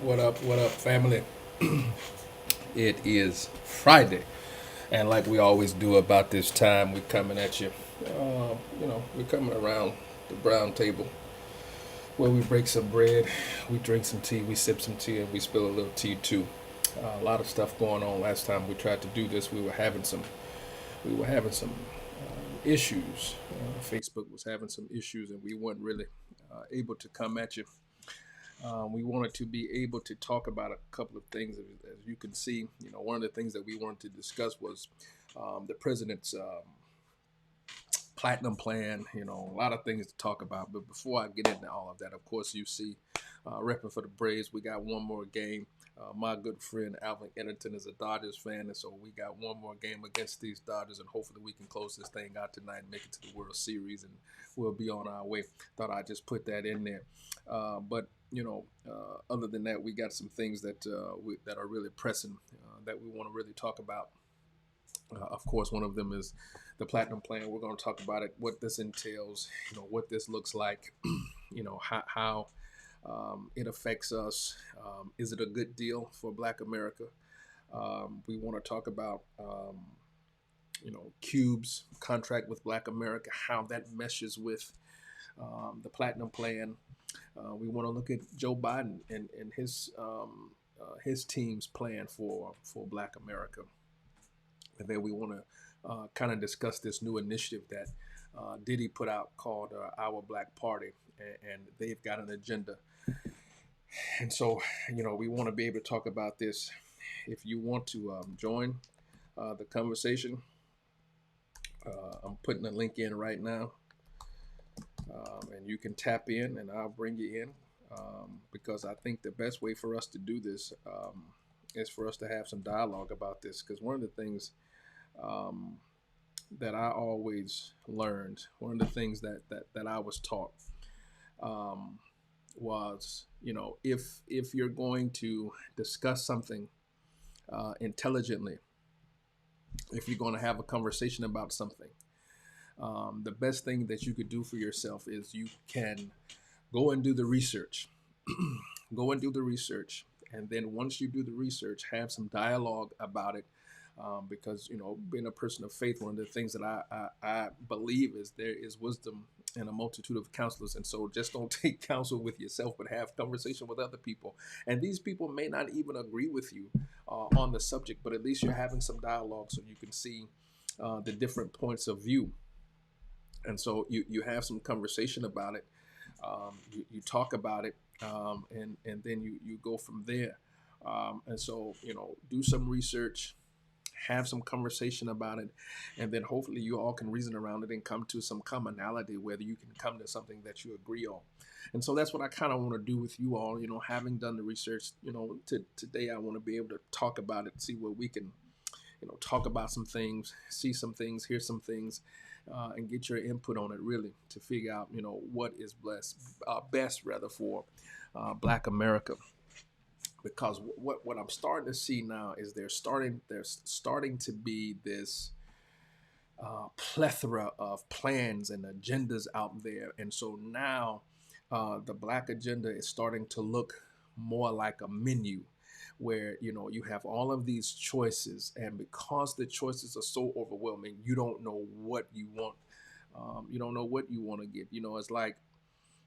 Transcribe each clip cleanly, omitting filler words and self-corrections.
What up, family? It is Friday, and like we always do about this time, we're coming at you. We're coming around the brown table where we break some bread, we drink some tea, we sip some tea, and we spill a little tea too. A lot of stuff going on. Last time we tried to do this, we were having some issues. Facebook was having some issues, and we weren't really able to come at you. We wanted to be able to talk about a couple of things. As you can see, one of the things that we wanted to discuss was the president's platinum plan. A lot of things to talk about. But before I get into all of that, of course, you see, repping for the Braves, we got one more game. My good friend Alvin Ellington is a Dodgers fan, and so we got one more game against these Dodgers, and hopefully we can close this thing out tonight and make it to the World Series, and we'll be on our way. Thought I'd just put that in there. But other than that, we got some things that are really pressing that we want to really talk about. Of course, one of them is the platinum plan. We're going to talk about it, what this entails, what this looks like, how it affects us. Is it a good deal for Black America? We want to talk about, Cube's contract with Black America, how that meshes with the platinum plan. We want to look at Joe Biden and his team's plan for Black America. And then we want to kind of discuss this new initiative that Diddy put out called Our Black Party, and they've got an agenda. And so, we want to be able to talk about this. If you want to join the conversation, I'm putting a link in right now, and you can tap in, and I'll bring you in because I think the best way for us to do this is for us to have some dialogue about this. Because one of the things um, that I always learned, one of the things that I was taught um, was, if you're going to discuss something intelligently, if you're going to have a conversation about something, the best thing that you could do for yourself is you can go and do the research. Go and do the research. And then once you do the research, have some dialogue about it. Because, being a person of faith, one of the things that I believe is there is wisdom in a multitude of counselors. And so just don't take counsel with yourself, but have conversation with other people. And these people may not even agree with you on the subject, but at least you're having some dialogue so you can see the different points of view. And so you have some conversation about it. You talk about it, and then you go from there. And so, do some research, have some conversation about it, and then hopefully you all can reason around it and come to some commonality, whether you can come to something that you agree on. And so that's what I kind of want to do with you all. Having done the research, today I want to be able to talk about it, see where we can, talk about some things, see some things, hear some things, and get your input on it, really, to figure out, what is best rather for Black America. Because what I'm starting to see now is there's starting to be this plethora of plans and agendas out there, and so now the Black agenda is starting to look more like a menu, where you have all of these choices, and because the choices are so overwhelming, you don't know what you want. You don't know what you want to get. It's like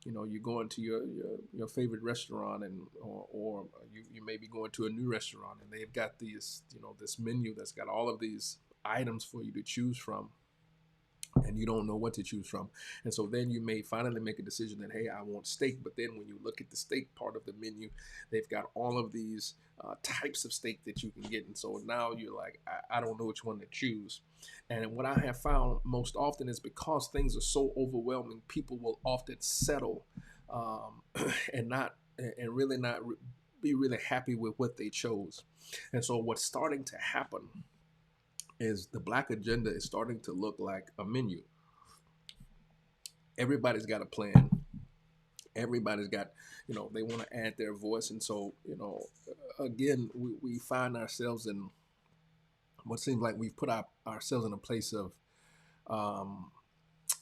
you go into your favorite restaurant, or you may be going to a new restaurant, and they've got this menu that's got all of these items for you to choose from, and you don't know what to choose from. And so then you may finally make a decision that, hey, I want steak. But then when you look at the steak part of the menu, they've got all of these types of steak that you can get. And so now you're like, I don't know which one to choose. And what I have found most often is because things are so overwhelming, people will often settle um, and not and really not be really happy with what they chose. And so what's starting to happen is the Black agenda is starting to look like a menu. Everybody's got a plan. Everybody's got, they want to add their voice. And so, again, we find ourselves in what seems like we've put ourselves in a place of um,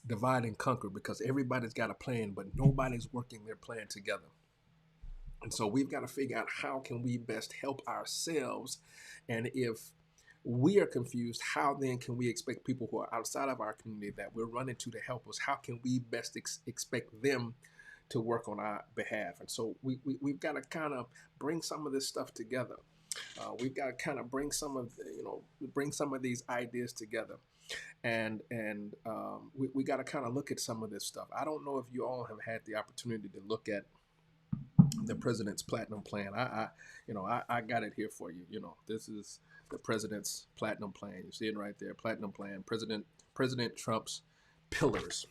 divide and conquer, because everybody's got a plan, but nobody's working their plan together. And so we've got to figure out how can we best help ourselves. And if we are confused, how then can we expect people who are outside of our community that we're running to help us? How can we best expect them to work on our behalf? And so we've got to kind of bring some of this stuff together. We've got to kind of bring some of bring some of these ideas together, and we got to kind of look at some of this stuff. I don't know if you all have had the opportunity to look at the president's platinum plan. I got it here for you. This is the president's platinum plan. You see it right there, platinum plan, President Trump's pillars.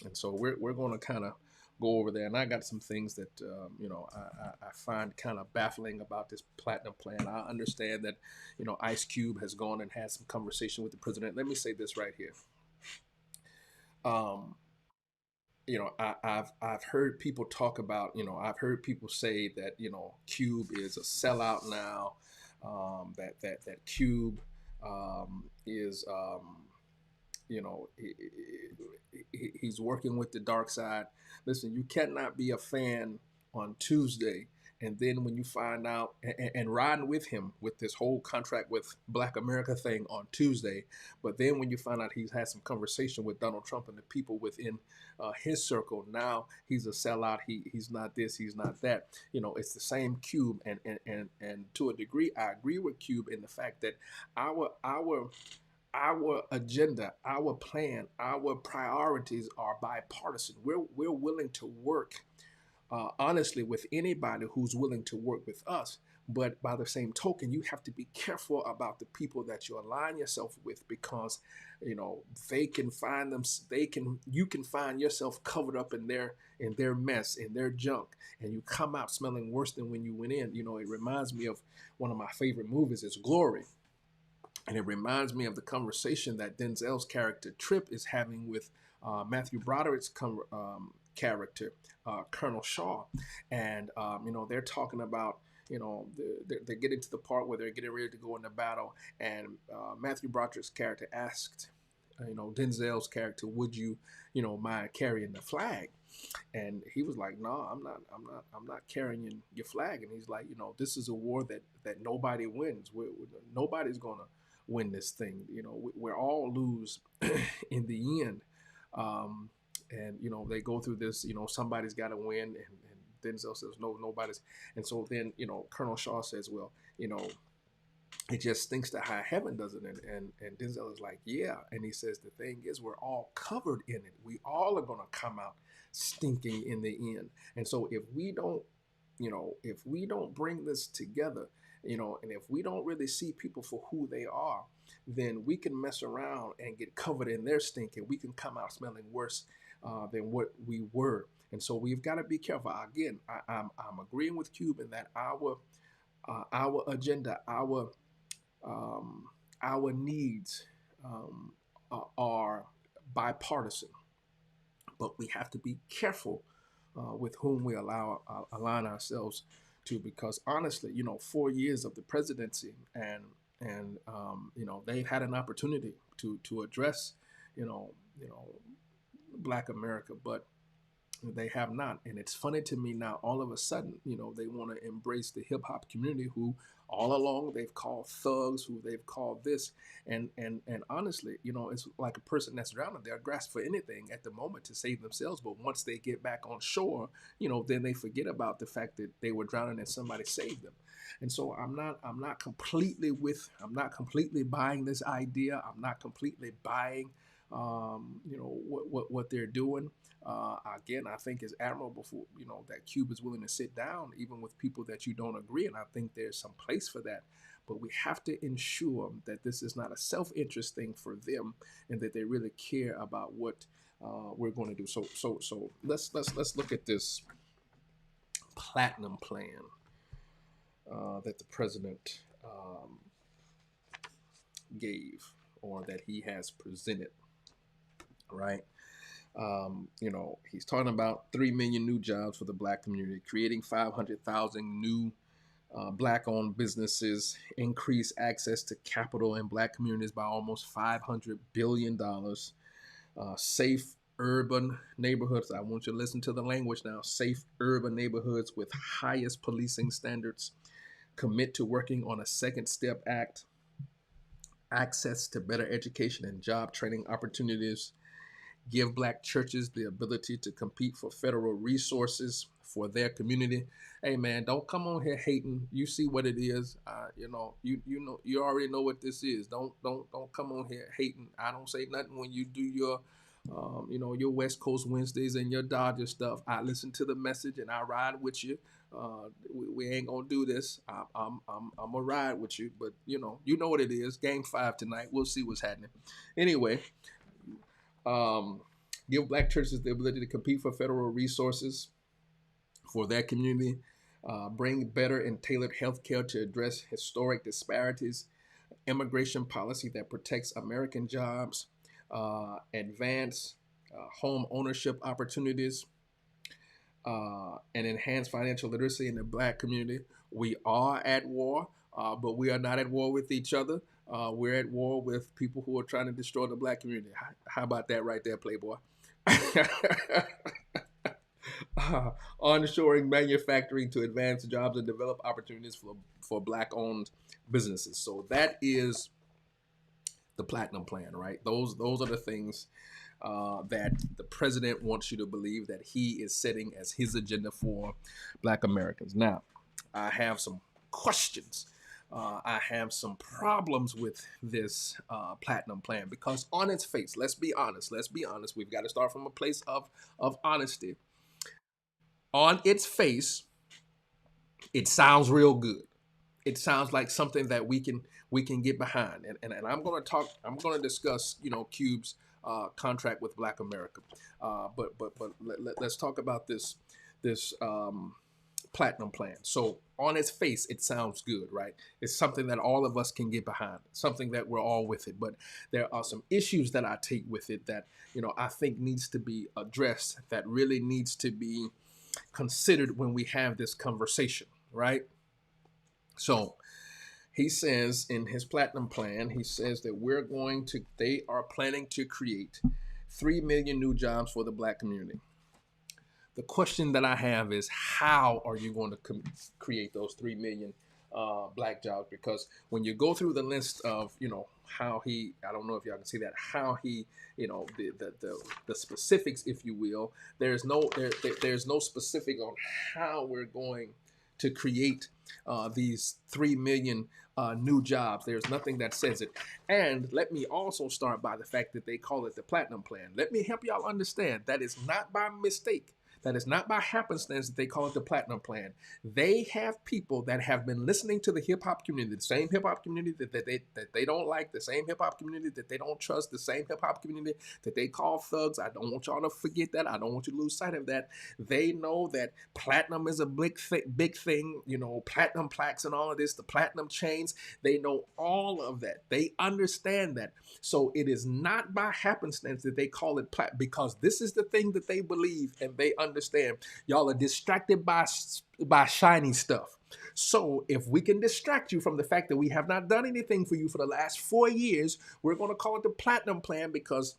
And so we're going to kind of go over there. And I got some things that I find kind of baffling about this platinum plan. I understand that Ice Cube has gone and had some conversation with the president. Let me say this right here. Um, I've heard people talk about, I've heard people say that, Cube is a sellout now, that Cube is, he's working with the dark side. Listen, you cannot be a fan on Tuesday, and then when you find out and riding with him with this whole contract with Black America thing on Tuesday, but then when you find out he's had some conversation with Donald Trump and the people within his circle, now he's a sellout. He's not this, he's not that. It's the same Cube, and to a degree, I agree with Cube in the fact that our agenda, our plan, our priorities are bipartisan. We're willing to work honestly with anybody who's willing to work with us. But by the same token, you have to be careful about the people that you align yourself with, because they can find them. You can find yourself covered up in their mess, in their junk, and you come out smelling worse than when you went in. It reminds me of one of my favorite movies, is Glory. And it reminds me of the conversation that Denzel's character Trip is having with Matthew Broderick's character, Colonel Shaw. And, they're talking about, they're getting to the part where they're getting ready to go into battle. And Matthew Broderick's character asked, Denzel's character, would you, mind carrying the flag? And he was like, no, I'm not carrying your flag. And he's like, this is a war that nobody wins. Nobody's going to win this thing. We're all lose in the end. And they go through this. Somebody's got to win, and Denzel says no, nobody's. And so then Colonel Shaw says, well, it just stinks to high heaven, doesn't it? And Denzel is like, yeah. And he says the thing is, we're all covered in it. We all are going to come out stinking in the end. And so if we don't bring this together, and if we don't really see people for who they are, then we can mess around and get covered in their stink, and we can come out smelling worse than what we were. And so we've got to be careful. Again, I'm agreeing with Cube in that our agenda, our needs are bipartisan, but we have to be careful with whom we align ourselves to, because honestly, 4 years of the presidency, and they've had an opportunity to address Black America, but they have not. And it's funny to me now, all of a sudden, they want to embrace the hip hop community, who all along they've called thugs, who they've called this. And honestly, it's like a person that's drowning. They'll grasp for anything at the moment to save themselves. But once they get back on shore, then they forget about the fact that they were drowning and somebody saved them. And so I'm not completely buying this idea. I'm not completely buying what they're doing. Again, I think it's admirable for that Cube is willing to sit down even with people that you don't agree, and I think there's some place for that. But we have to ensure that this is not a self-interest thing for them, and that they really care about what we're going to do. So let's look at this platinum plan that the president gave, or that he has presented. Right. He's talking about 3 million new jobs for the Black community, creating 500,000 new Black-owned businesses, increase access to capital in Black communities by almost $500 billion, safe urban neighborhoods. I want you to listen to the language now. Safe urban neighborhoods with highest policing standards. Commit to working on a Second Step Act. Access to better education and job training opportunities. Give Black churches the ability to compete for federal resources for their community. Hey man, don't come on here hating. You see what it is. You already know what this is. Don't come on here hating. I don't say nothing when you do your your West Coast Wednesdays and your Dodger stuff. I listen to the message and I ride with you. We ain't gonna do this. I'm gonna ride with you, but you know what it is. Game 5 tonight. We'll see what's happening. Anyway, give Black churches the ability to compete for federal resources for their community. Bring better and tailored health care to address historic disparities. Immigration policy that protects American jobs. Advance home ownership opportunities. And enhance financial literacy in the Black community. We are at war, but we are not at war with each other. We're at war with people who are trying to destroy the Black community. How about that right there, Playboy? Onshoring manufacturing to advance jobs and develop opportunities for Black-owned businesses. So that is the Platinum Plan, right? Those are the things that the president wants you to believe that he is setting as his agenda for Black Americans. Now, I have some questions. I have some problems with this Platinum Plan because on its face, let's be honest, we've got to start from a place of honesty. On its face, it sounds real good. It sounds like something that we can get behind. And I'm going to discuss, Cube's contract with Black America. But let's talk about this Platinum Plan. So on its face, it sounds good, right? It's something that all of us can get behind, something that we're all with it. But there are some issues that I take with it that, I think needs to be addressed, that really needs to be considered when we have this conversation, right? So he says in his Platinum Plan, he says that they are planning to create 3 million new jobs for the Black community. The question that I have is, how are you going to create those 3 million Black jobs? Because when you go through the list of, how he, I don't know if y'all can see that, how he, the specifics, if you will, there's no specific on how we're going to create these 3 million new jobs. There's nothing that says it. And let me also start by the fact that they call it the Platinum Plan. Let me help y'all understand that is not by mistake. That is not by happenstance that they call it the Platinum Plan. They have people that have been listening to the hip hop community, the same hip hop community that they don't like, the same hip hop community that they don't trust, the same hip hop community that they call thugs. I don't want y'all to forget that. I don't want you to lose sight of that. They know that platinum is a big thing, platinum plaques and all of this, the platinum chains. They know all of that. They understand that. So it is not by happenstance that they call it platinum, because this is the thing that they believe and they understand. Y'all are distracted by shiny stuff. So if we can distract you from the fact that we have not done anything for you for the last 4 years, we're going to call it the Platinum Plan, because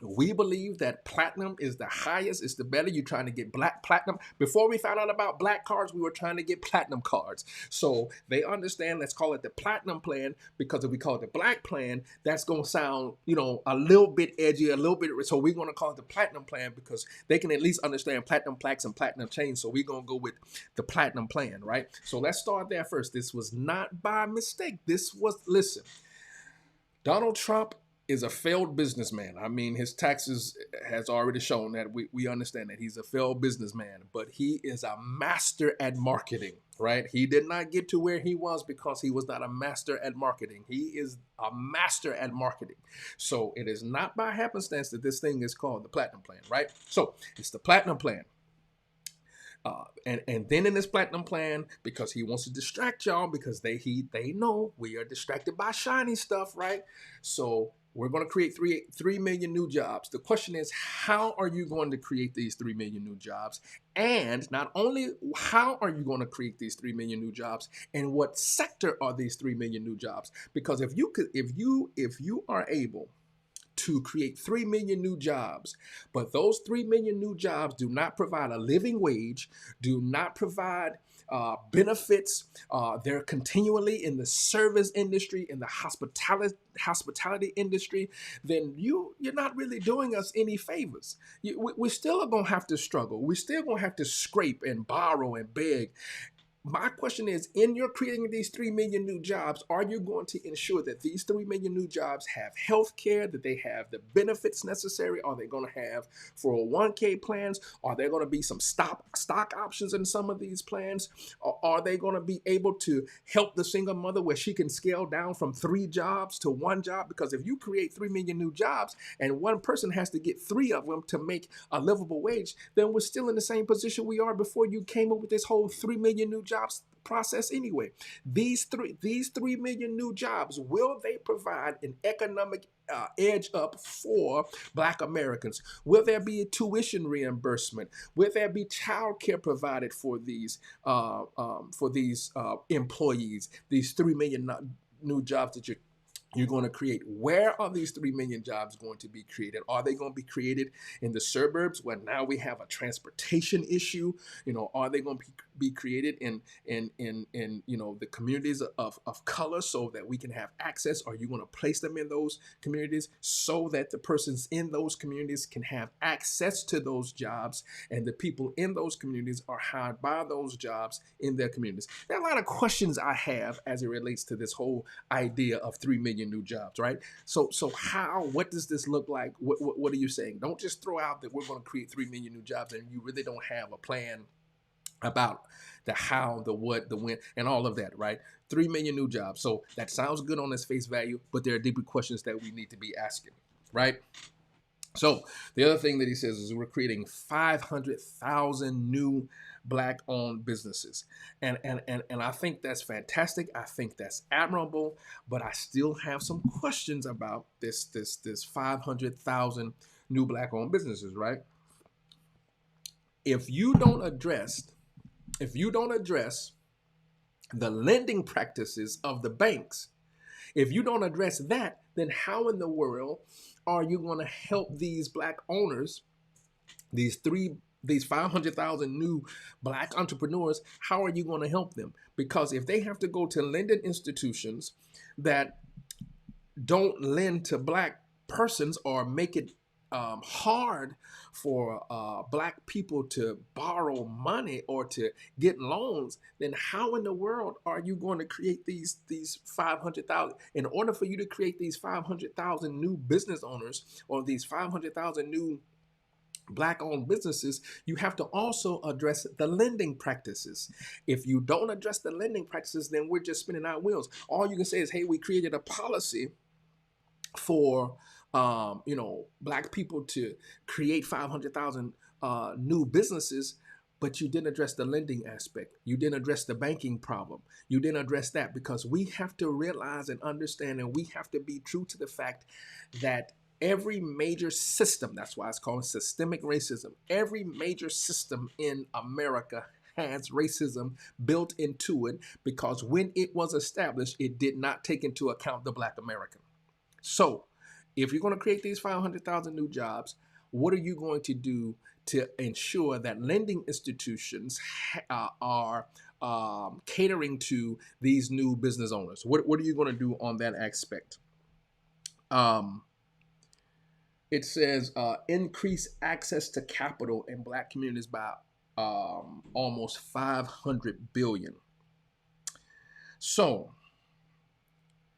we believe that platinum is the highest, it's the better. You're trying to get Black platinum. Before we found out about Black cards, we were trying to get platinum cards. So they understand, let's call it the Platinum Plan, because if we call it the Black Plan, that's going to sound, a little bit edgy, a little bit. So we're going to call it the Platinum Plan because they can at least understand platinum plaques and platinum chains. So we're going to go with the Platinum Plan, right? So let's start there first. This was not by mistake. Listen, Donald Trump is a failed businessman. I mean, his taxes has already shown that we understand that he's a failed businessman, but he is a master at marketing, right? He did not get to where he was because he was not a master at marketing. He is a master at marketing. So it is not by happenstance that this thing is called the Platinum Plan, right? So it's the Platinum Plan. And then in this Platinum Plan, because he wants to distract y'all, because they know we are distracted by shiny stuff, right? So we're going to create 3 million new jobs. The question is, how are you going to create these 3 million new jobs? And not only how are you going to create these 3 million new jobs, and what sector are these 3 million new jobs? Because if you are able to create 3 million new jobs, but those 3 million new jobs do not provide a living wage, do not provide benefits. They're continually in the service industry, in the hospitality industry. Then you're not really doing us any favors. We still are gonna have to struggle. We're still gonna have to scrape and borrow and beg. My question is, in your creating these 3 million new jobs, are you going to ensure that these 3 million new jobs have health care, that they have the benefits necessary? Are they going to have 401k plans? Are there going to be some stock options in some of these plans? Or are they going to be able to help the single mother where she can scale down from 3 jobs to 1 job? Because if you create 3 million new jobs and one person has to get 3 of them to make a livable wage, then we're still in the same position we are before you came up with this whole 3 million new jobs process anyway. These 3 million new jobs, will they provide an economic edge up for Black Americans? Will there be a tuition reimbursement? Will there be child care provided for these employees? These 3 million new jobs that you're going to create. Where are these 3 million jobs going to be created? Are they going to be created in the suburbs where now we have a transportation issue? Are they going to be created in the communities of color so that we can have access? Are you going to place them in those communities so that the persons in those communities can have access to those jobs, and the people in those communities are hired by those jobs in their communities? There are a lot of questions I have as it relates to this whole idea of 3 million new jobs, right? So what does this look like? What are you saying? Don't just throw out that we're going to create 3 million new jobs and you really don't have a plan about the how, the what, the when, and all of that, right? 3 million new jobs. So that sounds good on its face value, but there are deeper questions that we need to be asking, right? So the other thing that he says is we're creating 500,000 new Black-owned businesses, and I think that's fantastic. I think that's admirable, but I still have some questions about this 500,000 new Black-owned businesses, right? If you don't address the lending practices of the banks, if you don't address that, then how in the world are you going to help these Black owners, these 500,000 new Black entrepreneurs? How are you going to help them? Because if they have to go to lending institutions that don't lend to Black persons or make it hard for Black people to borrow money or to get loans, then how in the world are you going to create these 500,000? In order for you to create these 500,000 new business owners or these 500,000 new Black-owned businesses, you have to also address the lending practices. If you don't address the lending practices, then we're just spinning our wheels. All you can say is, hey, we created a policy for Black people to create 500,000 new businesses, but you didn't address the lending aspect. You didn't address the banking problem. You didn't address that, because we have to realize and understand, and we have to be true to the fact that every major system, that's why it's called systemic racism, every major system in America has racism built into it, because when it was established, it did not take into account the Black American. So if you're going to create these 500,000 new jobs, what are you going to do to ensure that lending institutions are catering to these new business owners? What are you going to do on that aspect? It says increase access to capital in Black communities by almost 500 billion. So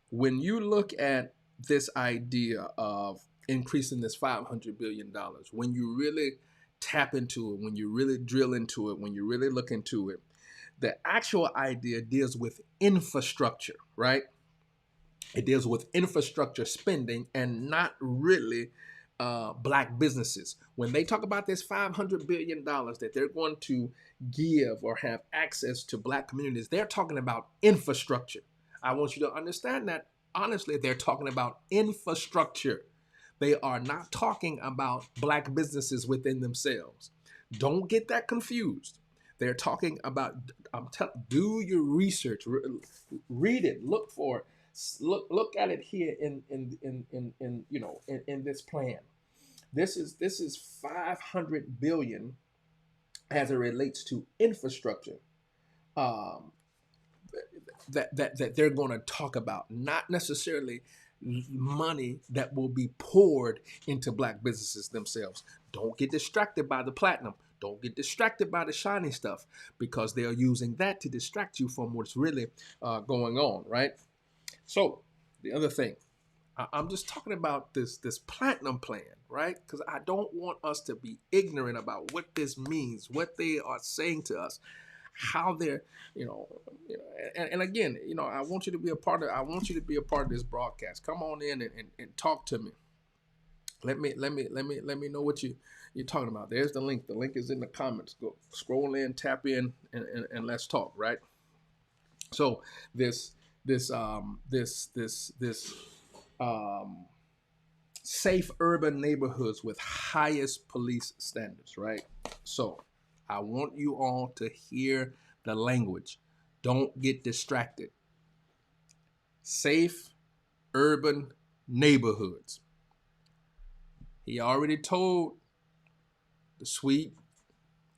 when you look at this idea of increasing this $500 billion, when you really tap into it, when you really drill into it, when you really look into it, the actual idea deals with infrastructure, right? It deals with infrastructure spending and not really Black businesses. When they talk about this $500 billion that they're going to give or have access to Black communities, they're talking about infrastructure. I want you to understand that. Honestly, they're talking about infrastructure. They are not talking about Black businesses within themselves. Don't get that confused. They're talking about, do your research, read it, look for it, Look at it here in you know in this plan. This is 500 billion as it relates to infrastructure. Um, that they're going to talk about, not necessarily money that will be poured into black businesses themselves. Don't get distracted by the platinum. Don't get distracted by the shiny stuff, because they are using that to distract you from what's really going on, right? So the other thing, I'm just talking about this platinum plan, right? Because I don't want us to be ignorant about what this means, what they are saying to us, how they're, and again, I want you to be a part of. I want you to be a part of this broadcast. Come on in and talk to me. Let me know what you're talking about. There's the link. The link is in the comments. Go scroll in, tap in, and let's talk. Right. So this safe urban neighborhoods with highest police standards. Right. So I want you all to hear the language. Don't get distracted. Safe urban neighborhoods. He already told the sweet,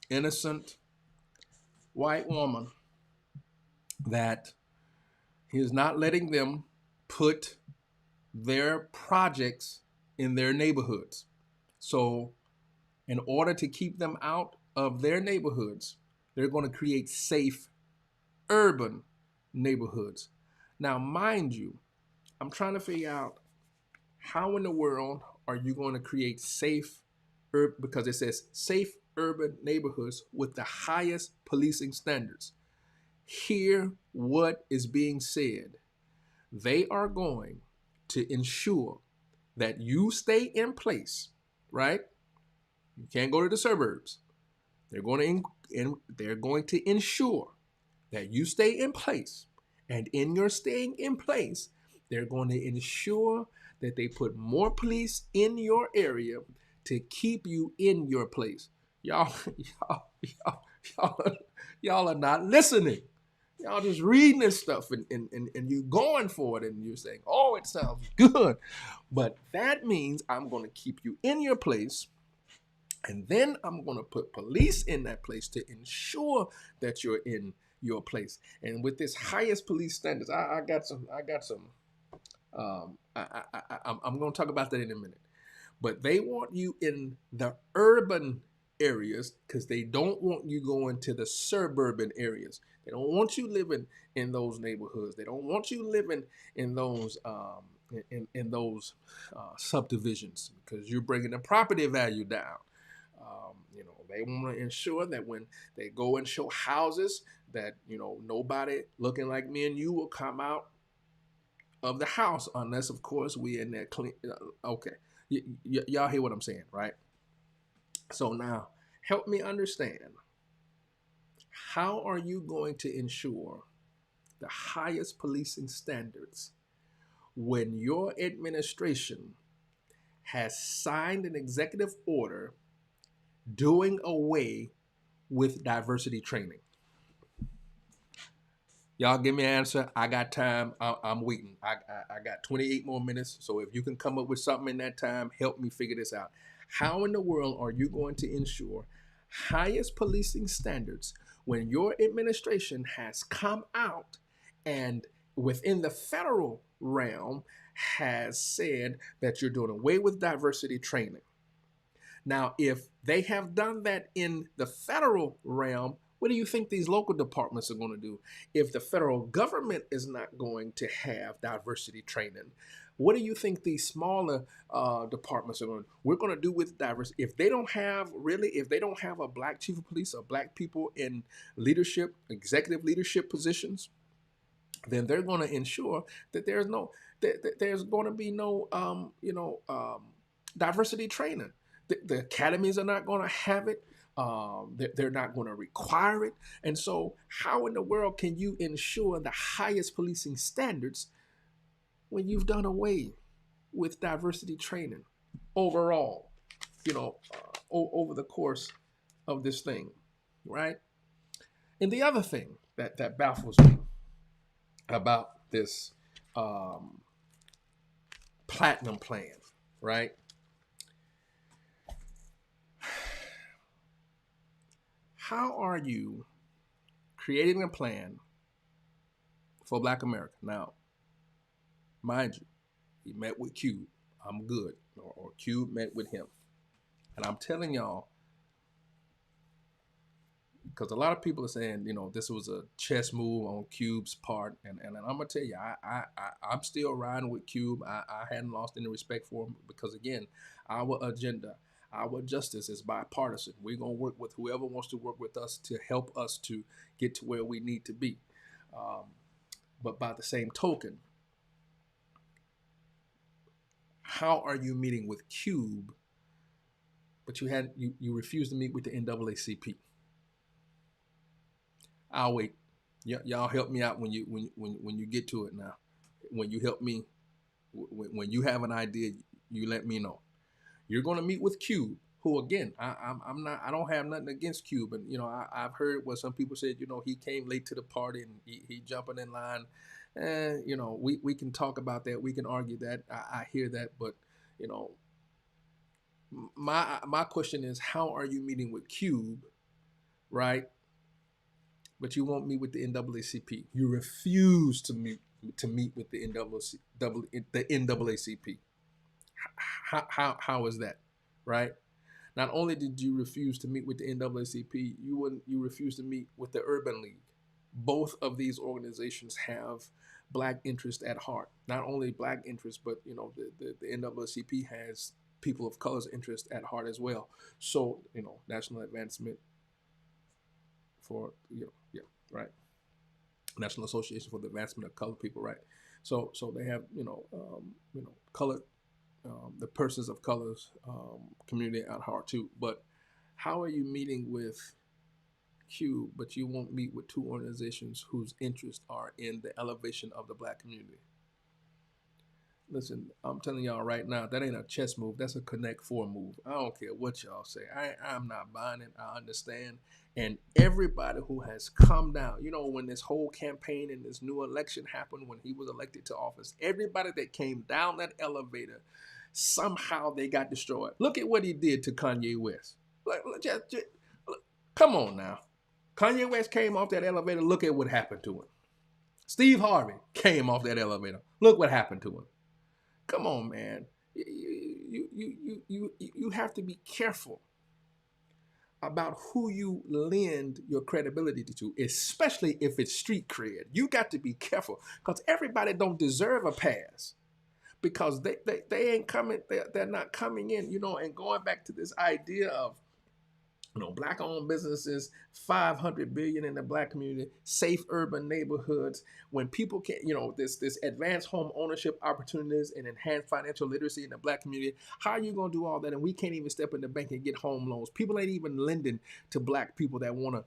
innocent white woman that he is not letting them put their projects in their neighborhoods. So in order to keep them out of their neighborhoods, they're going to create safe urban neighborhoods. Now, mind you, I'm trying to figure out how in the world are you going to create safe, because it says safe urban neighborhoods with the highest policing standards. Hear what is being said. They are going to ensure that you stay in place, right? You can't go to the suburbs. They're going to ensure that you stay in place. And in your staying in place, they're going to ensure that they put more police in your area to keep you in your place. Y'all are not listening. Y'all just reading this stuff and you going for it and you're saying, oh, it sounds good. But that means I'm going to keep you in your place. And then I'm going to put police in that place to ensure that you're in your place. And with this highest police standards, I'm going to talk about that in a minute. But they want you in the urban areas because they don't want you going to the suburban areas. They don't want you living in those neighborhoods. They don't want you living in those subdivisions, because you're bringing the property value down. They want to ensure that when they go and show houses, that nobody looking like me and you will come out of the house, unless of course we in there clean. Okay, y'all hear what I'm saying, right? So now help me understand, how are you going to ensure the highest policing standards when your administration has signed an executive order doing away with diversity training? Y'all give me an answer. I got time. I'm waiting. I got 28 more minutes. So if you can come up with something in that time, help me figure this out. How in the world are you going to ensure highest policing standards when your administration has come out and within the federal realm has said that you're doing away with diversity training? Now, if they have done that in the federal realm, what do you think these local departments are going to do? If the federal government is not going to have diversity training, what do you think these smaller departments are going to? We're going to do with diversity. If they don't have a black chief of police or black people in leadership, executive leadership positions, then they're going to ensure that there's going to be no diversity training. The academies are not going to have it. They're not going to require it. And so how in the world can you ensure the highest policing standards when you've done away with diversity training overall, over the course of this thing, right? And the other thing that baffles me about this um, platinum plan, right? How are you creating a plan for Black America? Now, mind you, he met with Cube. I'm good. Or Cube met with him. And I'm telling y'all, because a lot of people are saying, this was a chess move on Cube's part, and I'm gonna tell you, I'm still riding with Cube. I hadn't lost any respect for him because again, our agenda, our justice is bipartisan. We're gonna work with whoever wants to work with us to help us to get to where we need to be. Um, but by the same token, how are you meeting with Cube, but you refuse to meet with the NAACP? I'll wait. Y'all help me out when you get to it now. When you help me, when you have an idea, you let me know. You're going to meet with Cube, who again, I'm not. I don't have nothing against Cube, and I've heard what some people said. He came late to the party and he jumping in line. We can talk about that. We can argue that. I hear that, but you know, my question is, how are you meeting with Cube, right? But you won't meet with the NAACP. You refuse to meet with the NAACP. How is that, right? Not only did you refuse to meet with the NAACP, you refused to meet with the Urban League. Both of these organizations have Black interest at heart. Not only Black interest, but the NAACP has people of color's interest at heart as well. So National Advancement for yeah, right. National Association for the Advancement of Colored People, right? So they have colored the persons of colors community at heart too. But how are you meeting with Q, but you won't meet with two organizations whose interests are in the elevation of the Black community? Listen, I'm telling y'all right now, that ain't a chess move. That's a Connect Four move. I don't care what y'all say. I'm not buying it. I understand. And everybody who has come down, when this whole campaign and this new election happened, when he was elected to office, everybody that came down that elevator, somehow they got destroyed. Look at what he did to Kanye West. Just, come on now. Kanye West came off that elevator. Look at what happened to him. Steve Harvey came off that elevator. Look what happened to him. Come on, man. You have to be careful about who you lend your credibility to, especially if it's street cred. You got to be careful because everybody don't deserve a pass because they ain't coming. They're not coming in, and going back to this idea of Black-owned businesses, 500 billion in the Black community, safe urban neighborhoods. When people can, this advanced home ownership opportunities and enhanced financial literacy in the Black community. How are you gonna do all that? And we can't even step in the bank and get home loans. People ain't even lending to Black people that want to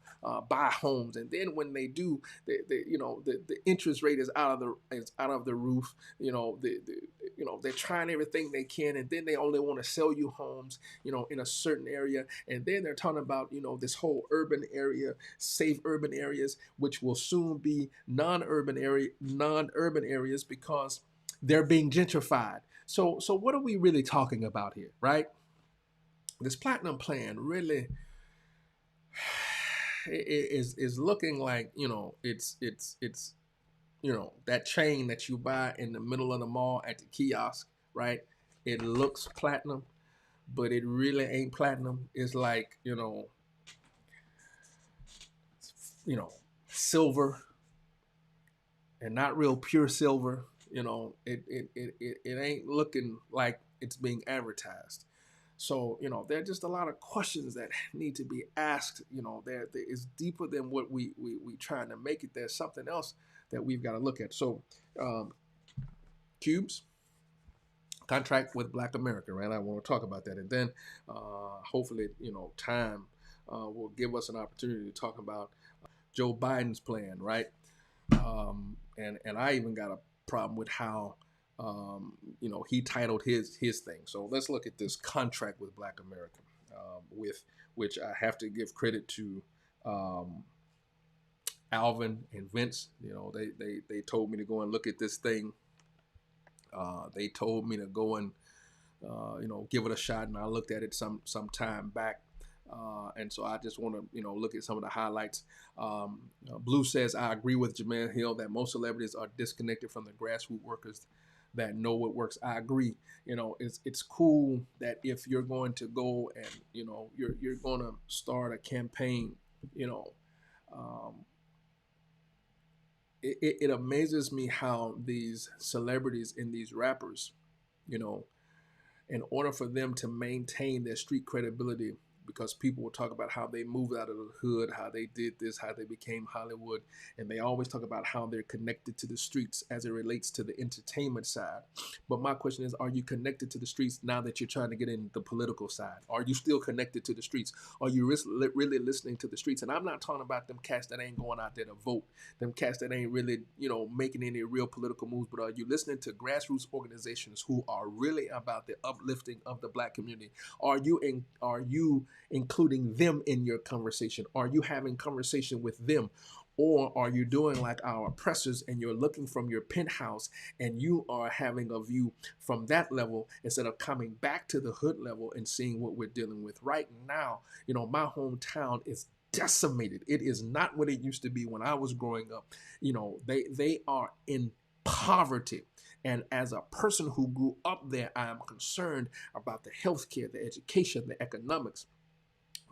buy homes. And then when they do, the interest rate is out of the roof. They're trying everything they can, and then they only want to sell you homes, in a certain area, and then they're talking about this whole urban area, safe urban areas, which will soon be non-urban areas because they're being gentrified. So what are we really talking about here, right? This platinum plan really is looking like it's that chain that you buy in the middle of the mall at the kiosk, right? It looks platinum, but it really ain't platinum. It's like silver, and not real pure silver. It ain't looking like it's being advertised. So there are just a lot of questions that need to be asked. There is deeper than what we trying to make it. There's something else that we've got to look at. So Cubes contract with Black America, right? I want to talk about that, and then hopefully time will give us an opportunity to talk about Joe Biden's plan, right? And I even got a problem with how he titled his thing. So let's look at this contract with Black America, with which I have to give credit to Alvin and Vince. They told me to go and look at this thing They told me to go and give it a shot, and I looked at it some time back. And so I just want to, look at some of the highlights. Blue says, I agree with Jamel Hill that most celebrities are disconnected from the grassroots workers that know what works. I agree. It's cool that if you're going to go and, you're going to start a campaign, um, it amazes me how these celebrities and these rappers, you know, in order for them to maintain their street credibility, because people will talk about how they moved out of the hood, how they did this, how they became Hollywood, and they always talk about how they're connected to the streets as it relates to the entertainment side. But my question is, are you connected to the streets now that you're trying to get in the political side? Are you still connected to the streets? Are you really listening to the streets? And I'm not talking about them cats that ain't going out there to vote, them cats that ain't really, making any real political moves, but are you listening to grassroots organizations who are really about the uplifting of the black community? Are you including them in your conversation? Are you having conversation with them? Or are you doing like our oppressors and you're looking from your penthouse and you are having a view from that level instead of coming back to the hood level and seeing what we're dealing with right now? My hometown is decimated. It is not what it used to be when I was growing up. They are in poverty. And as a person who grew up there, I am concerned about the healthcare, the education, the economics,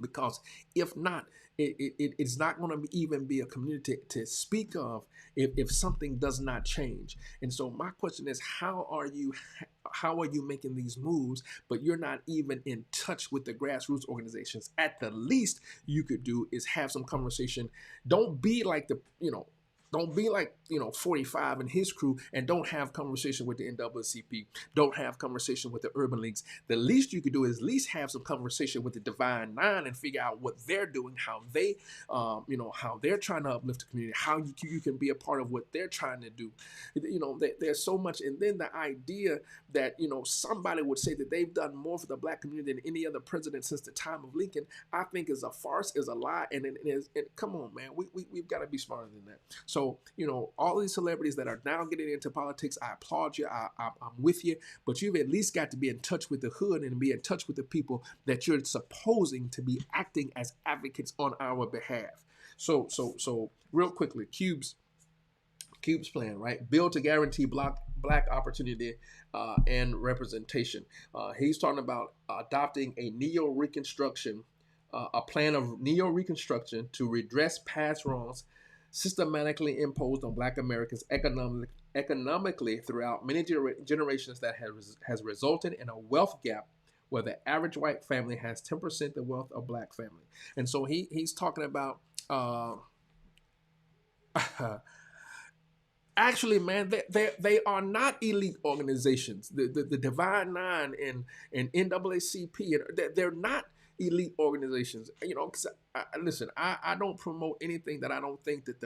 because if not, it's not going to even be a community to speak of if something does not change. And so my question is, how are you making these moves, but you're not even in touch with the grassroots organizations? At the least you could do is have some conversation. Don't be like don't be like 45 and his crew and don't have conversation with the NAACP. Don't have conversation with the urban leagues. The least you could do is at least have some conversation with the Divine Nine and figure out what they're doing, how they're trying to uplift the community, how you can be a part of what they're trying to do. There's so much. And then the idea that somebody would say that they've done more for the black community than any other president since the time of Lincoln, I think is a farce, is a lie, and come on, man, we've got to be smarter than that. So, all these celebrities that are now getting into politics, I applaud you. I'm with you, but you've at least got to be in touch with the hood and be in touch with the people that you're supposing to be acting as advocates on our behalf. So real quickly, Cube's plan, right? Bill to guarantee black opportunity and representation. He's talking about adopting a neo-reconstruction, a plan of neo-reconstruction to redress past wrongs systematically imposed on black Americans economically throughout many generations that has resulted in a wealth gap where the average white family has 10% the wealth of black family. And so he's talking about actually, man, they are not elite organizations. The Divine Nine and NAACP, they're not elite organizations. Because listen, I don't promote anything that I don't think that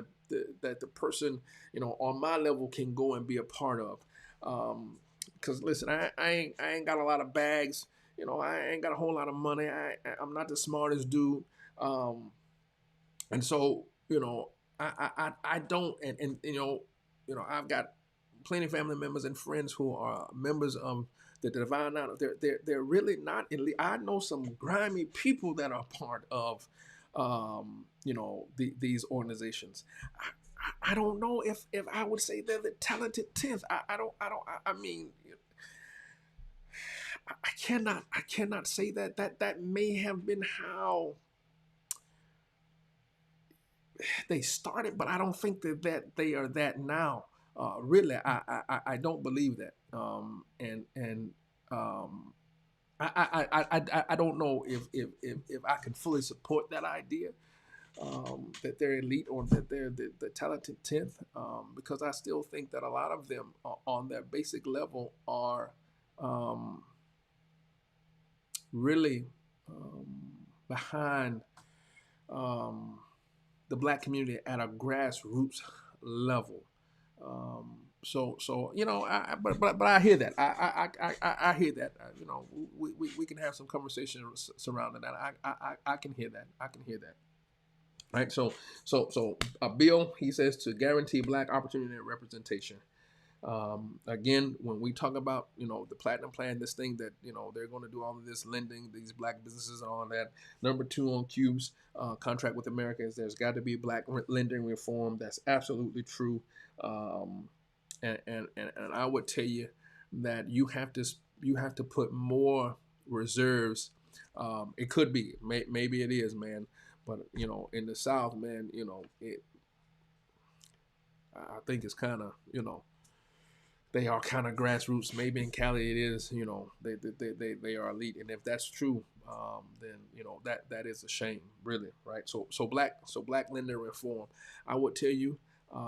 the person on my level can go and be a part of. Because listen, I ain't got a lot of bags. I ain't got a whole lot of money. I'm not the smartest dude. And so I don't and I've got plenty of family members and friends who are members of the Divine Nine. They're really not elite. I know some grimy people that are part of these organizations. I don't know if I would say they're the talented 10th. I mean, I cannot say that may have been how they started, but I don't think that they are that now. Really, I don't believe that. I don't know if I can fully support that idea, that they're elite or that they're the talented 10th, because I still think that a lot of them on their basic level are really behind the black community at a grassroots level. But I hear that. I hear that. We can have some conversation surrounding that. I can hear that. I can hear that. Right. So Bill, he says, to guarantee black opportunity and representation. Again, when we talk about the platinum plan, this thing that they're going to do all of this lending, these black businesses and all that. Number two on Cube's contract with America is there's got to be black lending reform. That's absolutely true. Um, and I would tell you that you have to put more reserves. It could be, maybe it is, man. But in the South, man, I think it's kind of they are kind of grassroots. Maybe in Cali it is, they are elite, and if that's true, then that is a shame, really, right? So black lender reform, I would tell you,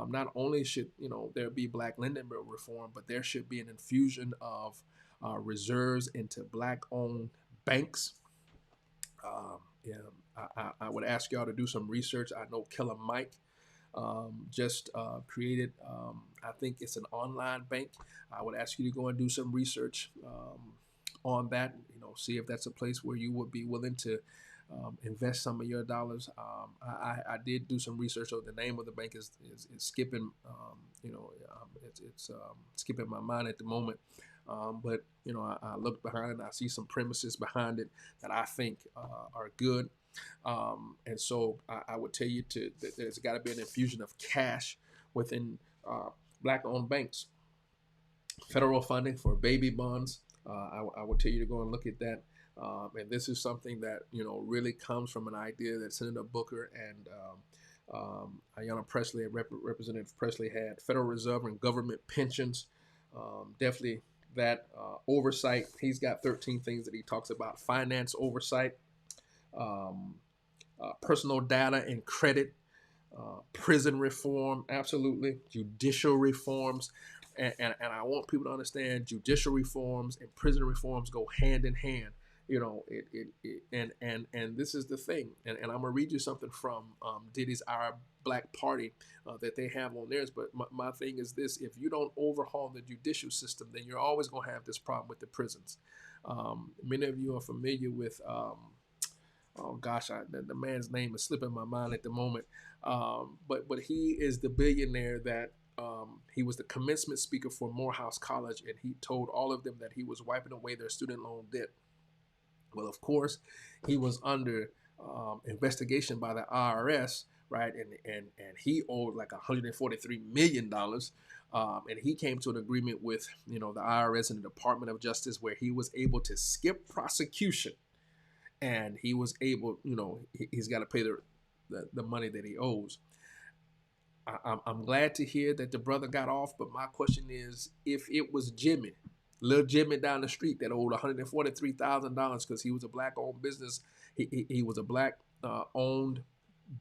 not only should there be black lending reform, but there should be an infusion of reserves into black-owned banks. Yeah, I would ask y'all to do some research. I know Killer Mike just created, I think it's an online bank. I would ask you to go and do some research on that. See if that's a place where you would be willing to invest some of your dollars. I did do some research. So the name of the bank is skipping, it's skipping my mind at the moment. But I looked behind. I see some premises behind it that I think are good. And so I would tell you that there's got to be an infusion of cash within black-owned banks. Federal funding for baby bonds. I would tell you to go and look at that. And this is something that really comes from an idea that Senator Booker and Ayanna Pressley, Representative Pressley, had Federal Reserve and government pensions. Definitely that oversight. He's got 13 things that he talks about: finance oversight, personal data and credit, prison reform, absolutely, judicial reforms. And I want people to understand judicial reforms and prison reforms go hand in hand. And this is the thing. And I'm going to read you something from Diddy's Our Black Party that they have on theirs. But my thing is this: if you don't overhaul the judicial system, then you're always going to have this problem with the prisons. Many of you are familiar with oh gosh, the man's name is slipping my mind at the moment. But he is the billionaire that he was the commencement speaker for Morehouse College, and he told all of them that he was wiping away their student loan debt. Well, of course, he was under investigation by the IRS, right? And he owed like $143 million. And he came to an agreement with the IRS and the Department of Justice where he was able to skip prosecution, and he was able, he's got to pay the money that he owes. I'm glad to hear that the brother got off, but my question is, if it was Jimmy, little Jimmy down the street that owed $143,000 because he was a black-owned business, he was a black-owned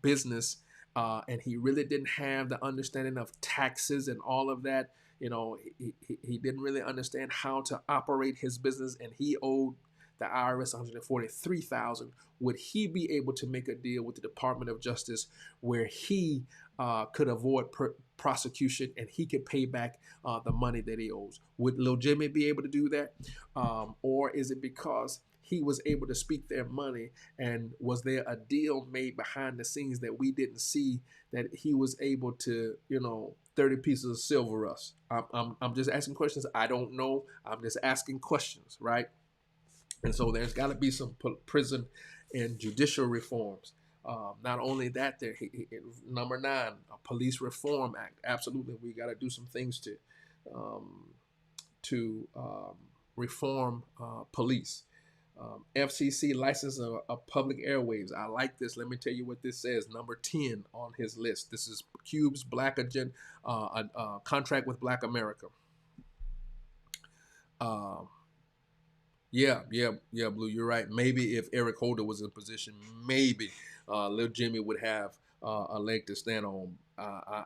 business, and he really didn't have the understanding of taxes and all of that. He didn't really understand how to operate his business, and he owed the IRS $143,000. Would he be able to make a deal with the Department of Justice where he could avoid prosecution and he could pay back the money that he owes? Would Lil Jimmy be able to do that? Or is it because he was able to speak their money, and was there a deal made behind the scenes that we didn't see, that he was able to, 30 pieces of silver us? I'm just asking questions. I don't know. I'm just asking questions, right? And so there's got to be some prison and judicial reforms. Not only that, number 9, a Police Reform Act. Absolutely, we got to do some things to reform police. FCC license of public airwaves. I like this. Let me tell you what this says. Number 10 on his list. This is Cube's Black Agenda, contract with Black America. Yeah, Blue, you're right. Maybe if Eric Holder was in position, maybe Lil Jimmy would have a leg to stand on.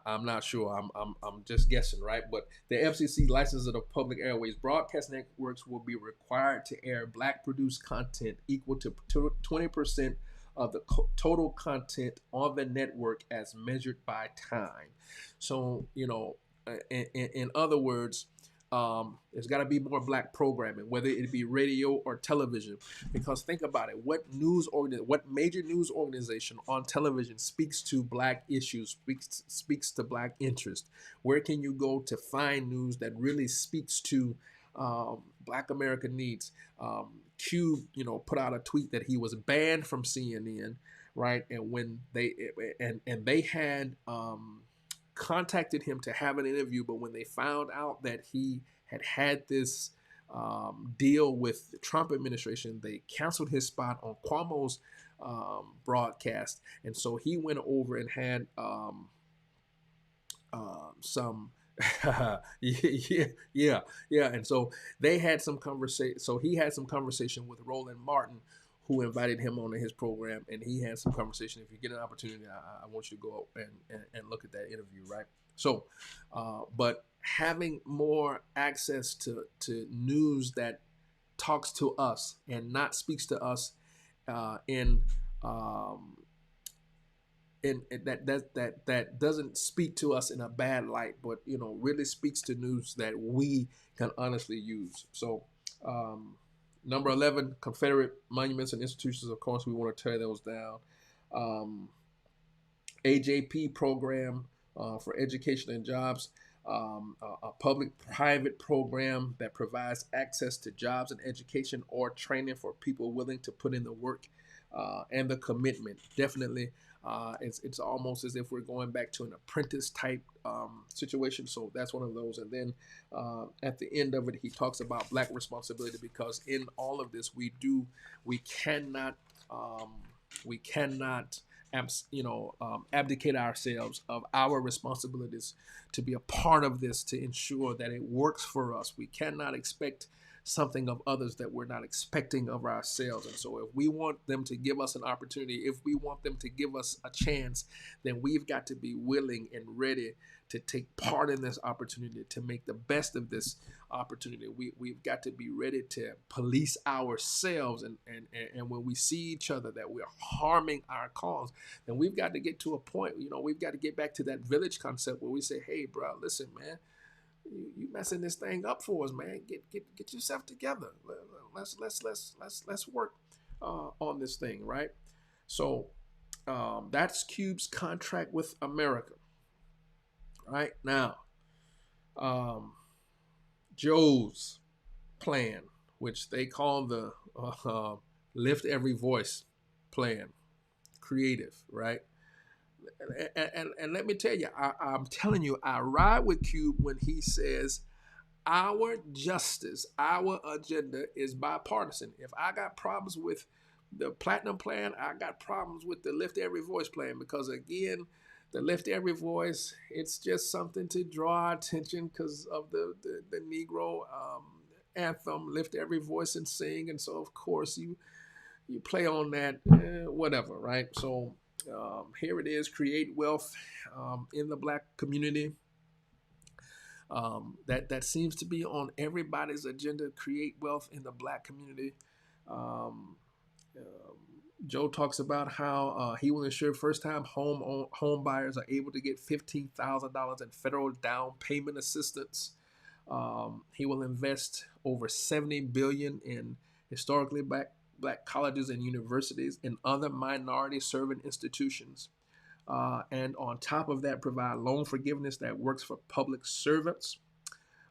I'm not sure. I'm just guessing, right? But the FCC license of the public airways broadcast networks will be required to air black-produced content equal to 20% of the total content on the network as measured by time. So, in other words, there's got to be more black programming, whether it be radio or television. Because think about it, what major news organization on television speaks to black issues, speaks to black interest? Where can you go to find news that really speaks to black American needs? Cube, put out a tweet that he was banned from CNN, right? And when they had contacted him to have an interview, but when they found out that he had this deal with the Trump administration, they canceled his spot on Cuomo's broadcast, and so he went over and had some yeah, and so they had some conversation. So he had some conversation with Roland Martin, who invited him onto his program, and he had some conversation. If you get an opportunity, I want you to go and look at that interview, right? So, but having more access to news that talks to us and not speaks to us in that doesn't speak to us in a bad light, but really speaks to news that we can honestly use. So number 11, Confederate monuments and institutions. Of course, we want to tear those down. AJP program for education and jobs, a public-private program that provides access to jobs and education or training for people willing to put in the work and the commitment. Definitely, it's almost as if we're going back to an apprentice type situation. So that's one of those. And then at the end of it, he talks about black responsibility, because in all of this, we cannot abdicate ourselves of our responsibilities to be a part of this, to ensure that it works for us. We cannot expect something of others that we're not expecting of ourselves. And so if we want them to give us an opportunity, if we want them to give us a chance, then we've got to be willing and ready to take part in this opportunity, to make the best of this opportunity. We've got to be ready to police ourselves. And when we see each other that we're harming our cause, then we've got to get to a point, we've got to get back to that village concept where we say, hey, bro, listen, man, you messing this thing up for us, man. Get yourself together. Let's work on this thing, right? So that's Cube's contract with America. Right now, Joe's plan, which they call the Lift Every Voice plan, creative, right? And let me tell you, I'm telling you, I ride with Cube when he says our justice, our agenda is bipartisan. If I got problems with the Platinum Plan, I got problems with the Lift Every Voice plan, because again, the Lift Every Voice, it's just something to draw our attention because of the Negro anthem, Lift Every Voice and Sing. And so, of course, you play on that, whatever, right? So here it is, create wealth in the black community. That seems to be on everybody's agenda, create wealth in the black community. Joe talks about how he will ensure first-time home buyers are able to get $15,000 in federal down payment assistance. He will invest over $70 billion in historically black colleges and universities and other minority-serving institutions. And on top of that, provide loan forgiveness that works for public servants.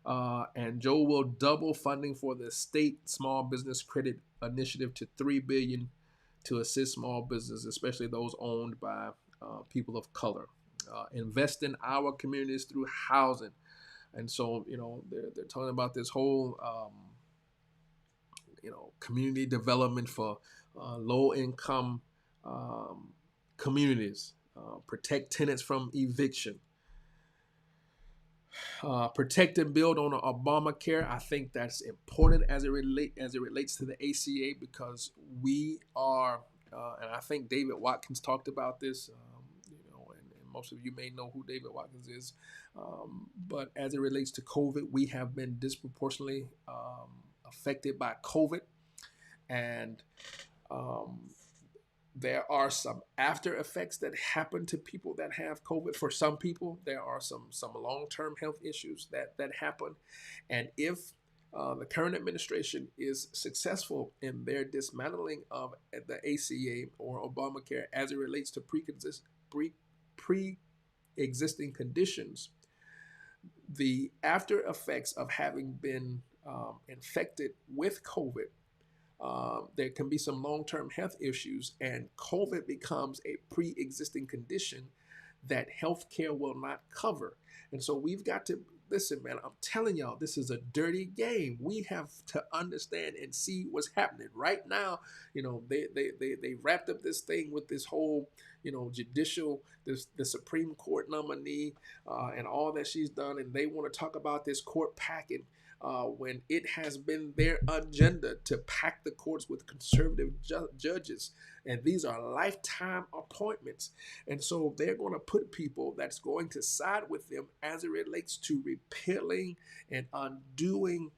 And Joe will double funding for the state small business credit initiative to $3 billion to assist small businesses, especially those owned by people of color. Invest in our communities through housing. And so, they're talking about this whole, community development for low-income communities. Protect tenants from eviction. Protect and build on Obamacare. I think that's important as it relates to the ACA, because we are, and I think David Watkins talked about this. And most of you may know who David Watkins is. But as it relates to COVID, we have been disproportionately affected by COVID, and There are some after effects that happen to people that have COVID. For some people, there are some long-term health issues that happen, and if the current administration is successful in their dismantling of the ACA or Obamacare as it relates to pre-existing conditions, the after effects of having been infected with COVID, there can be some long-term health issues, and COVID becomes a pre-existing condition that healthcare will not cover. And so we've got to listen, man. I'm telling y'all, this is a dirty game. We have to understand and see what's happening right now. They wrapped up this thing with this whole judicial, the Supreme Court nominee, and all that she's done, and they want to talk about this court packing. When it has been their agenda to pack the courts with conservative judges. And these are lifetime appointments. And so they're going to put people that's going to side with them as it relates to repealing and undoing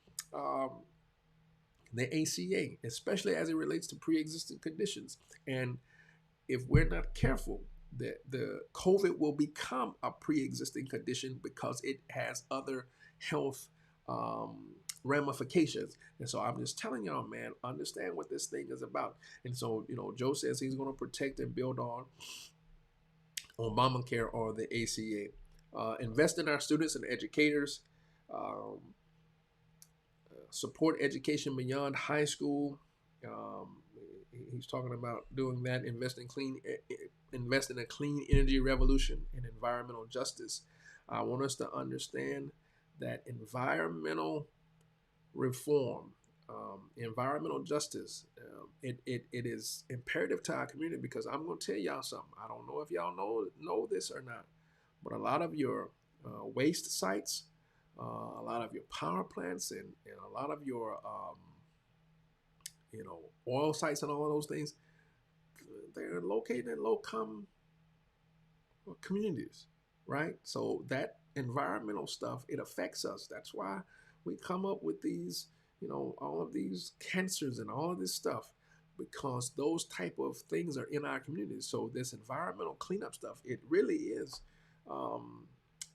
the ACA, especially as it relates to pre-existing conditions. And if we're not careful, the COVID will become a pre-existing condition because it has other health ramifications. And so I'm just telling y'all, man, understand what this thing is about. And so, Joe says he's going to protect and build on Obamacare or the ACA. Invest in our students and educators. Support education beyond high school. He's talking about doing that. Invest in a clean energy revolution and environmental justice. I want us to understand that environmental reform, environmental justice, it is imperative to our community, because I'm going to tell y'all something. I don't know if y'all know this or not, but a lot of your waste sites, a lot of your power plants, and a lot of your oil sites and all of those things, they're located in low-income communities, right? So that environmental stuff, it affects us. That's why we come up with these, all of these cancers and all of this stuff, because those type of things are in our communities. So this environmental cleanup stuff, it really is,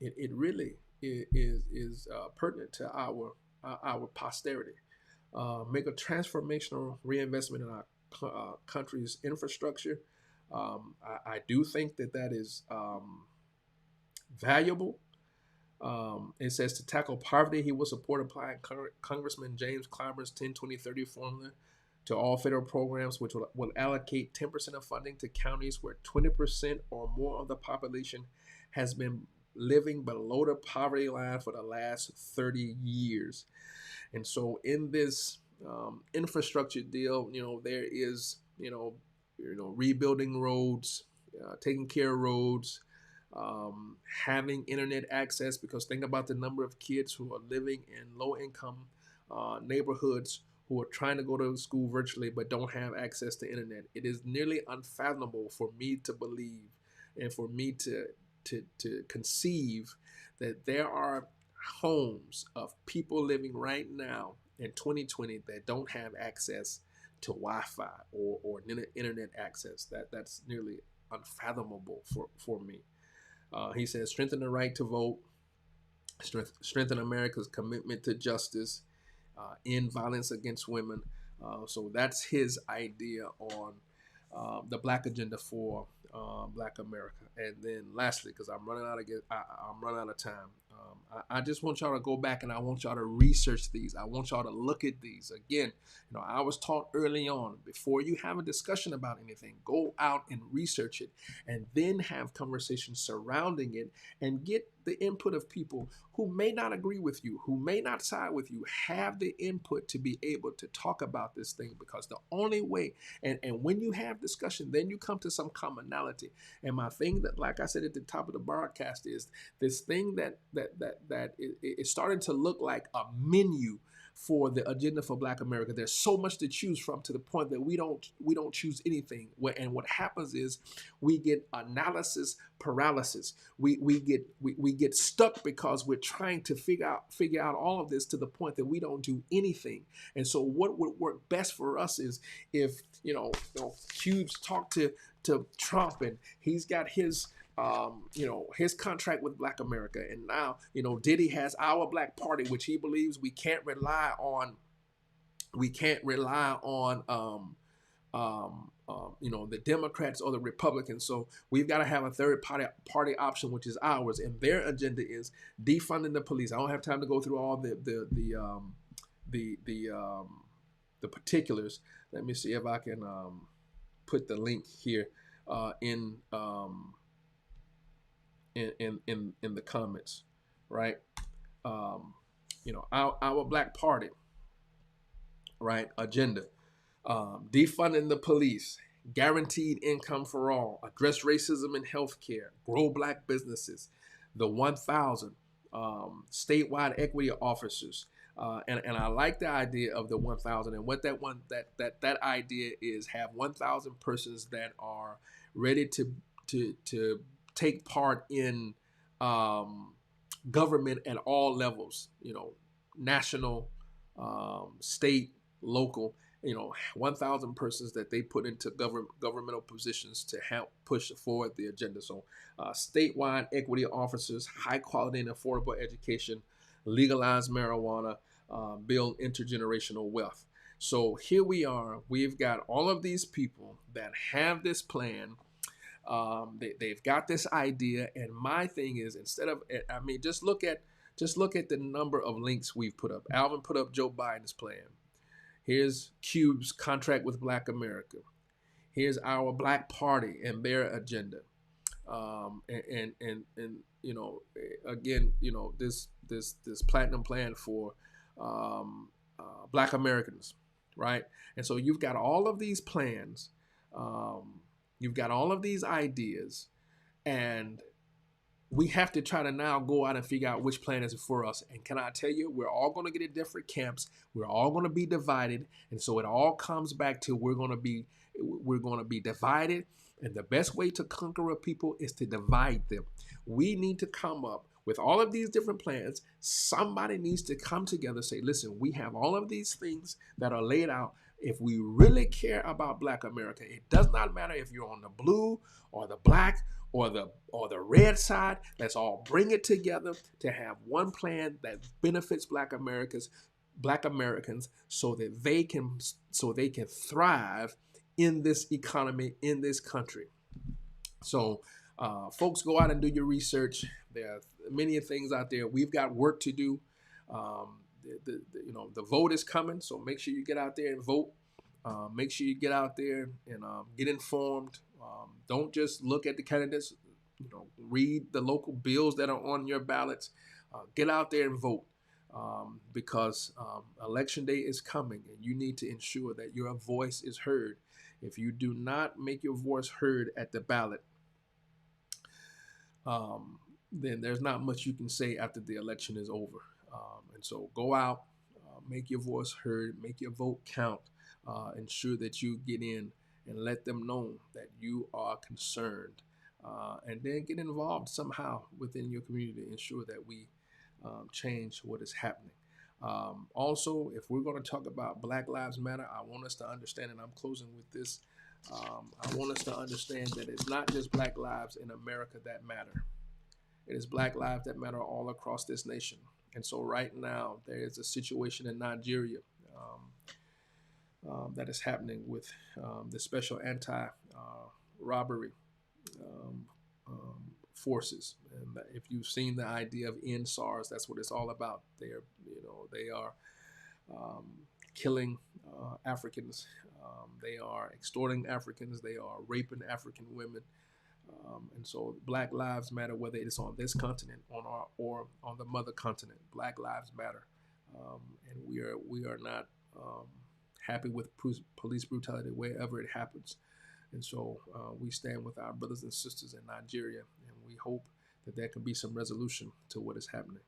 it really is pertinent to our posterity. Make a transformational reinvestment in our country's infrastructure. I do think that is valuable. It says to tackle poverty, he will support applying Congressman James Clyburn's 10-20-30 formula to all federal programs, which will allocate 10% of funding to counties where 20% or more of the population has been living below the poverty line for the last 30 years. And so in this infrastructure deal, there is, rebuilding roads, taking care of roads, having internet access, because think about the number of kids who are living in low-income neighborhoods who are trying to go to school virtually but don't have access to internet. It is nearly unfathomable for me to believe and for me to conceive that there are homes of people living right now in 2020 that don't have access to Wi-Fi or internet access. That's nearly unfathomable for me. He says, strengthen the right to vote, strengthen America's commitment to justice, end violence against women. So that's his idea on the Black agenda for Black America. And then lastly, because I'm running out of time, I just want y'all to go back and I want y'all to research these. I want y'all to look at these. Again, I was taught early on, before you have a discussion about anything, go out and research it and then have conversations surrounding it and get the input of people who may not agree with you, who may not side with you. Have the input to be able to talk about this thing, because the only way, and when you have discussion, then you come to some commonality. And my thing that, like I said at the top of the broadcast, is this thing that is starting to look like a menu for the agenda for Black America. There's so much to choose from, to the point that we don't choose anything. And what happens is we get analysis paralysis. We get stuck because we're trying to figure out all of this, to the point that we don't do anything. And so what would work best for us is if Cubes talked to Trump, and he's got his his contract with Black America, and now Diddy has Our Black Party, which he believes we can't rely on. We can't rely on the Democrats or the Republicans. So we've got to have a third party option, which is ours, and their agenda is defunding the police. I don't have time to go through all the particulars. Let me see if I can put the link here in the comments, right? Our Black Party, right, agenda: defunding the police, guaranteed income for all, address racism in healthcare, grow Black businesses, the 1,000 statewide equity officers. And I like the idea of the 1,000, and what that idea is: have 1,000 persons that are ready to take part in government at all levels, national, state, local, 1,000 persons that they put into governmental positions to help push forward the agenda. So statewide equity officers, high quality and affordable education, legalize marijuana, build intergenerational wealth. So here we are. We've got all of these people that have this plan. They've got this idea, and my thing is, just look at the number of links we've put up. Alvin put up Joe Biden's plan. Here's Cube's contract with Black America. Here's Our Black Party and their agenda. Again, this platinum plan for Black Americans, right? And so you've got all of these plans. You've got all of these ideas, and we have to try to now go out and figure out which plan is for us. And can I tell you, we're all going to get in different camps. We're all going to be divided. And so it all comes back to we're going to be divided. And the best way to conquer a people is to divide them. We need to come up with all of these different plans. Somebody needs to come together and say, listen, we have all of these things that are laid out. If we really care about Black America, it does not matter if you're on the blue or the black or the red side. Let's all bring it together to have one plan that benefits Black Americans, so that they can thrive in this economy, in this country. So folks, go out and do your research. There are many things out there. We've got work to do. The vote is coming, so make sure you get out there and vote. Make sure you get out there and get informed. Don't just look at the candidates. Read the local bills that are on your ballots. Get out there and vote, because election day is coming, and you need to ensure that your voice is heard. If you do not make your voice heard at the ballot, then there's not much you can say after the election is over. And so go out, make your voice heard, make your vote count, ensure that you get in and let them know that you are concerned, and then get involved somehow within your community to ensure that we change what is happening. Also, if we're going to talk about Black Lives Matter, I want us to understand, and I'm closing with this, I want us to understand that it's not just Black lives in America that matter. It is Black lives that matter all across this nation. And so right now, there is a situation in Nigeria that is happening with the special anti-robbery forces. And if you've seen the idea of End SARS, that's what it's all about. They are killing Africans. They are extorting Africans. They are raping African women. And so Black Lives Matter, whether it's on this continent or on the mother continent. Black Lives Matter. And we are not happy with police brutality wherever it happens. And so we stand with our brothers and sisters in Nigeria, and we hope that there can be some resolution to what is happening.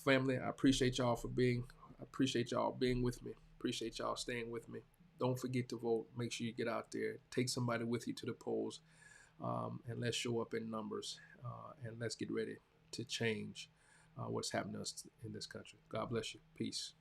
Family, I appreciate y'all for being I appreciate y'all being with me. Appreciate y'all staying with me. Don't forget to vote. Make sure you get out there. Take somebody with you to the polls, and let's show up in numbers, and let's get ready to change what's happening to us in this country. God bless you. Peace.